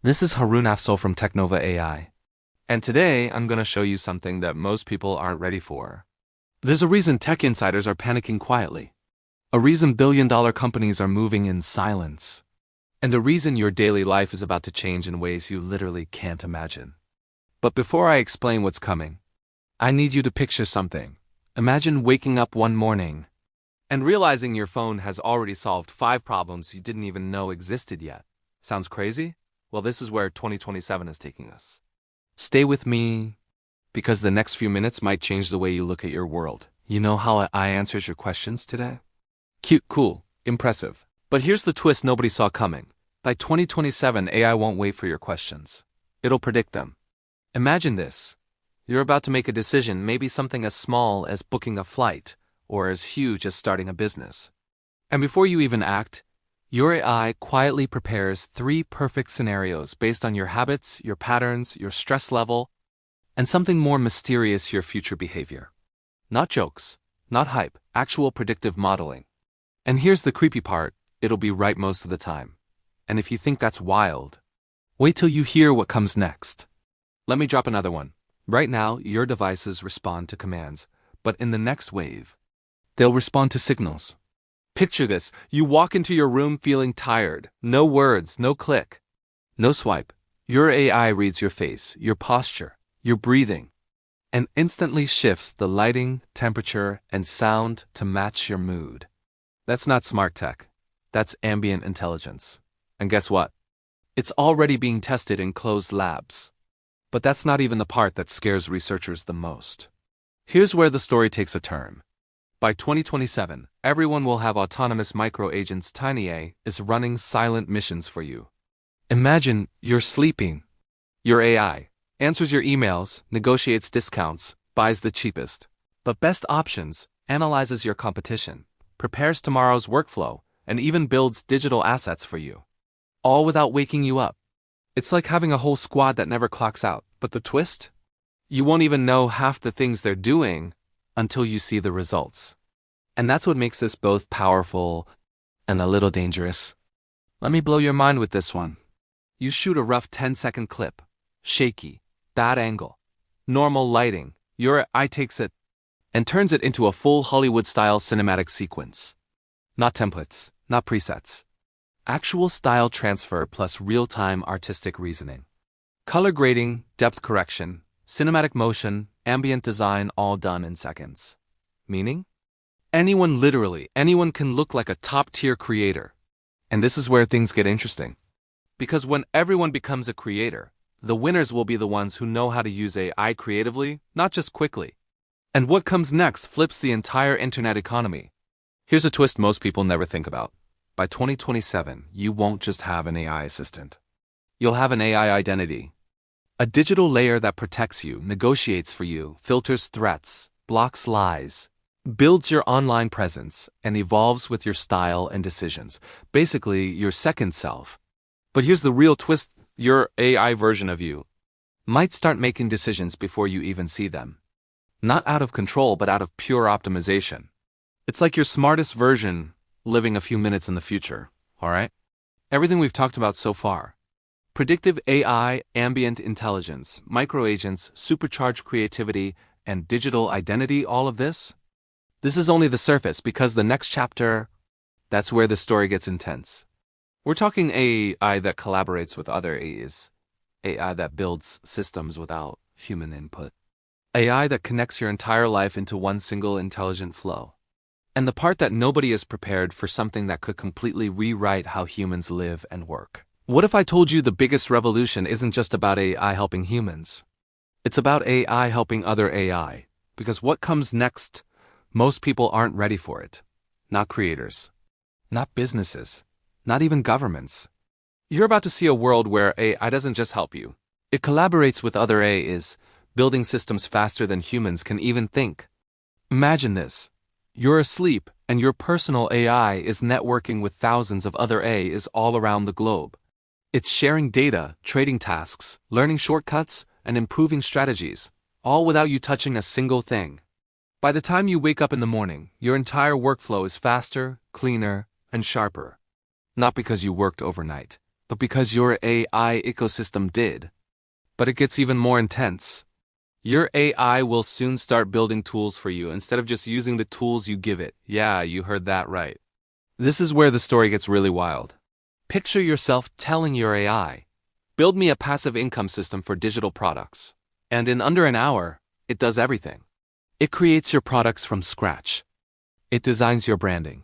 This is Haroon Afzal from TechNova AI. And today, I'm going to show you something that most people aren't ready for. There's a reason tech insiders are panicking quietly. A reason billion-dollar companies are moving in silence. And a reason your daily life is about to change in ways you literally can't imagine. But before I explain what's coming, I need you to picture something. Imagine waking up one morning and realizing your phone has already solved 5 problems you didn't even know existed yet. Sounds crazy? Well, this is where 2027 is taking us. Stay with me, because the next few minutes might change the way you look at your world. You know how AI answers your questions today? Cute, cool, impressive. But here's the twist nobody saw coming. By 2027, AI won't wait for your questions. It'll predict them. Imagine this. You're about to make a decision, maybe something as small as booking a flight, or as huge as starting a business. And before you even act, your AI quietly prepares 3 perfect scenarios based on your habits, your patterns, your stress level, and something more mysterious, your future behavior. Not jokes, not hype, actual predictive modeling. And here's the creepy part, it'll be right most of the time. And if you think that's wild, wait till you hear what comes next. Let me drop another one. Right now, your devices respond to commands, but in the next wave, they'll respond to signals. Picture this, you walk into your room feeling tired. No words, no click, no swipe. Your AI reads your face, your posture, your breathing, and instantly shifts the lighting, temperature, and sound to match your mood. That's not smart tech. That's ambient intelligence. And guess what? It's already being tested in closed labs. But that's not even the part that scares researchers the most. Here's where the story takes a turn. By 2027, everyone will have autonomous micro-agents. Tiny A is running silent missions for you. Imagine you're sleeping. Your AI answers your emails, negotiates discounts, buys the cheapest, but best options, analyzes your competition, prepares tomorrow's workflow, and even builds digital assets for you. All without waking you up. It's like having a whole squad that never clocks out. But the twist? You won't even know half the things they're doing until you see the results. And that's what makes this both powerful and a little dangerous. Let me blow your mind with this one. You shoot a rough 10-second clip. Shaky, bad angle, normal lighting. Your AI takes it and turns it into a full Hollywood-style cinematic sequence. Not templates, not presets. Actual style transfer plus real-time artistic reasoning. Color grading, depth correction, cinematic motion, ambient design, all done in seconds. Meaning? Literally anyone can look like a top-tier creator. And this is where things get interesting. Because when everyone becomes a creator, the winners will be the ones who know how to use AI creatively, not just quickly. And what comes next flips the entire internet economy. Here's a twist most people never think about. By 2027, you won't just have an AI assistant. You'll have an AI identity. A digital layer that protects you, negotiates for you, filters threats, blocks lies, builds your online presence, and evolves with your style and decisions. Basically, your second self. But here's the real twist, your AI version of you might start making decisions before you even see them. Not out of control, but out of pure optimization. It's like your smartest version living a few minutes in the future, alright? Everything we've talked about so far. Predictive AI, ambient intelligence, microagents, supercharged creativity, and digital identity, all of this? This is only the surface, because the next chapter, that's where the story gets intense. We're talking AI that collaborates with other AIs, AI that builds systems without human input, AI that connects your entire life into one single intelligent flow. And the part that nobody is prepared for, something that could completely rewrite how humans live and work. What if I told you the biggest revolution isn't just about AI helping humans? It's about AI helping other AI. Because what comes next, most people aren't ready for it. Not creators. Not businesses. Not even governments. You're about to see a world where AI doesn't just help you. It collaborates with other AIs, building systems faster than humans can even think. Imagine this. You're asleep, and your personal AI is networking with thousands of other AIs all around the globe. It's sharing data, trading tasks, learning shortcuts, and improving strategies, all without you touching a single thing. By the time you wake up in the morning, your entire workflow is faster, cleaner, and sharper. Not because you worked overnight, but because your AI ecosystem did. But it gets even more intense. Your AI will soon start building tools for you instead of just using the tools you give it. Yeah, you heard that right. This is where the story gets really wild. Picture yourself telling your AI, build me a passive income system for digital products. And in under an hour, it does everything. It creates your products from scratch. It designs your branding.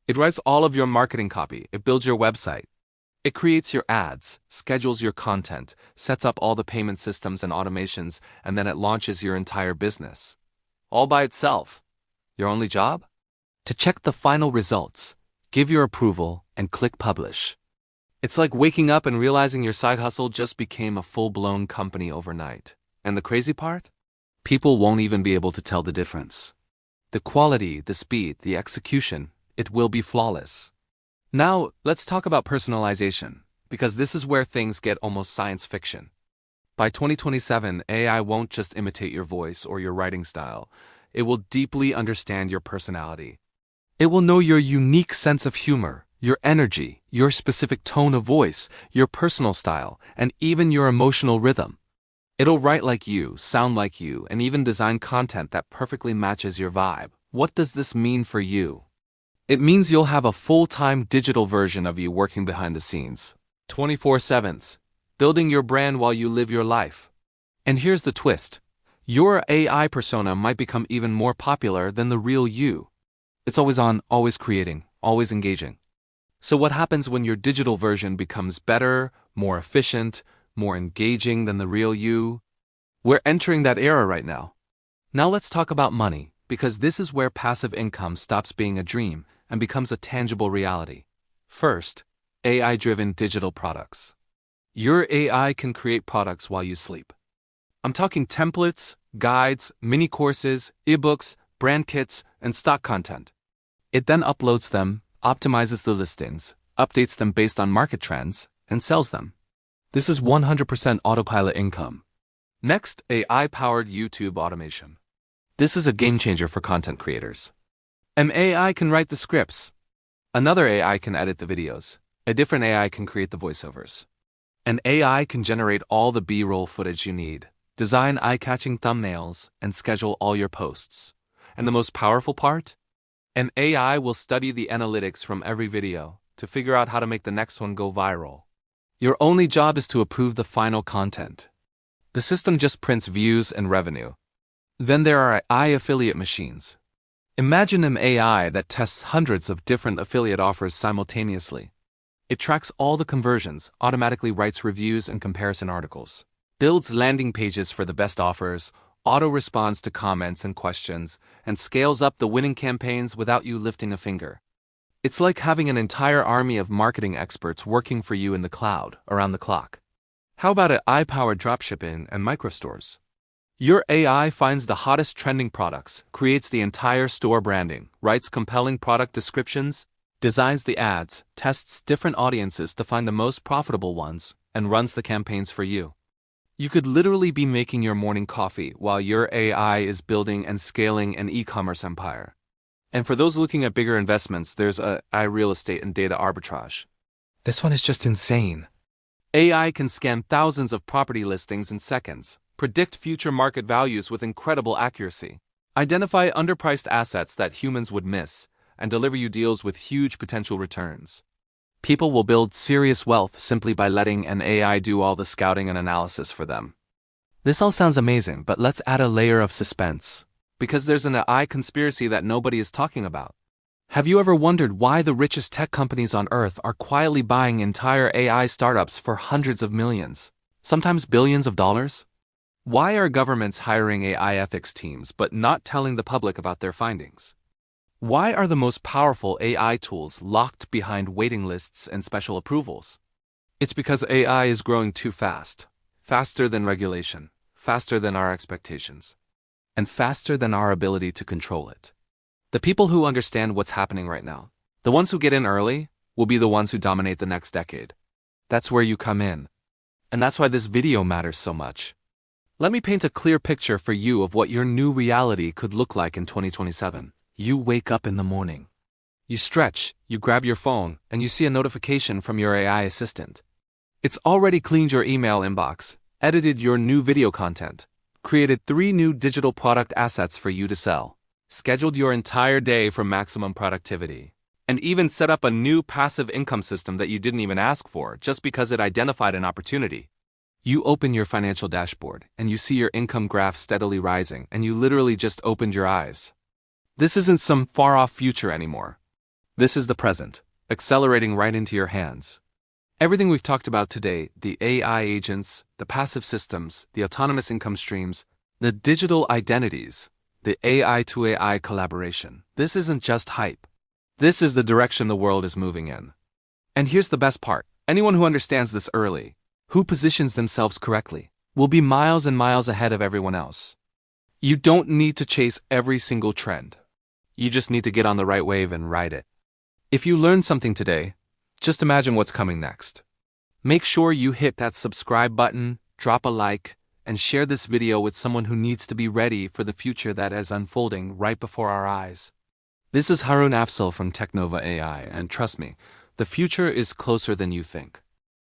It writes all of your marketing copy. It builds your website. It creates your ads, schedules your content, sets up all the payment systems and automations, and then it launches your entire business. All by itself. Your only job? To check the final results, give your approval, and click publish. It's like waking up and realizing your side hustle just became a full-blown company overnight. And the crazy part? People won't even be able to tell the difference. The quality, the speed, the execution, it will be flawless. Now, let's talk about personalization, because this is where things get almost science fiction. By 2027, AI won't just imitate your voice or your writing style. It will deeply understand your personality. It will know your unique sense of humor, your energy, your specific tone of voice, your personal style, and even your emotional rhythm. It'll write like you, sound like you, and even design content that perfectly matches your vibe. What does this mean for you? It means you'll have a full-time digital version of you working behind the scenes, 24/7, building your brand while you live your life. And here's the twist. Your AI persona might become even more popular than the real you. It's always on, always creating, always engaging. So what happens when your digital version becomes better, more efficient, more engaging than the real you? We're entering that era right now. Now let's talk about money, because this is where passive income stops being a dream and becomes a tangible reality. First, AI-driven digital products. Your AI can create products while you sleep. I'm talking templates, guides, mini courses, ebooks, brand kits, and stock content. It then uploads them, optimizes the listings, updates them based on market trends, and sells them. This is 100% autopilot income. Next, AI-powered YouTube automation. This is a game changer for content creators. An AI can write the scripts. Another AI can edit the videos. A different AI can create the voiceovers. An AI can generate all the B-roll footage you need, design eye-catching thumbnails, and schedule all your posts. And the most powerful part? An AI will study the analytics from every video to figure out how to make the next one go viral. Your only job is to approve the final content. The system just prints views and revenue. Then there are AI affiliate machines. Imagine an AI that tests hundreds of different affiliate offers simultaneously. It tracks all the conversions, automatically writes reviews and comparison articles, builds landing pages for the best offers, auto-responds to comments and questions, and scales up the winning campaigns without you lifting a finger. It's like having an entire army of marketing experts working for you in the cloud, around the clock. How about AI-powered dropshipping and microstores? Your AI finds the hottest trending products, creates the entire store branding, writes compelling product descriptions, designs the ads, tests different audiences to find the most profitable ones, and runs the campaigns for you. You could literally be making your morning coffee while your AI is building and scaling an e-commerce empire. And for those looking at bigger investments, there's AI real estate and data arbitrage. This one is just insane. AI can scan thousands of property listings in seconds, predict future market values with incredible accuracy, identify underpriced assets that humans would miss, and deliver you deals with huge potential returns. People will build serious wealth simply by letting an AI do all the scouting and analysis for them. This all sounds amazing, but let's add a layer of suspense, because there's an AI conspiracy that nobody is talking about. Have you ever wondered why the richest tech companies on Earth are quietly buying entire AI startups for hundreds of millions, sometimes billions of dollars? Why are governments hiring AI ethics teams but not telling the public about their findings? Why are the most powerful AI tools locked behind waiting lists and special approvals? It's because AI is growing too fast, faster than regulation, faster than our expectations, and faster than our ability to control it. The people who understand what's happening right now, the ones who get in early, will be the ones who dominate the next decade. That's where you come in. And that's why this video matters so much. Let me paint a clear picture for you of what your new reality could look like in 2027. You wake up in the morning. You stretch, you grab your phone, and you see a notification from your AI assistant. It's already cleaned your email inbox, edited your new video content, created 3 new digital product assets for you to sell, scheduled your entire day for maximum productivity, and even set up a new passive income system that you didn't even ask for just because it identified an opportunity. You open your financial dashboard and you see your income graph steadily rising, and you literally just opened your eyes. This isn't some far-off future anymore. This is the present, accelerating right into your hands. Everything we've talked about today, the AI agents, the passive systems, the autonomous income streams, the digital identities, the AI to AI collaboration, this isn't just hype. This is the direction the world is moving in. And here's the best part. Anyone who understands this early, who positions themselves correctly, will be miles and miles ahead of everyone else. You don't need to chase every single trend. You just need to get on the right wave and ride it. If you learned something today, just imagine what's coming next. Make sure you hit that subscribe button, drop a like, and share this video with someone who needs to be ready for the future that is unfolding right before our eyes. This is Haroon Afzal from TechNova AI, and trust me, the future is closer than you think.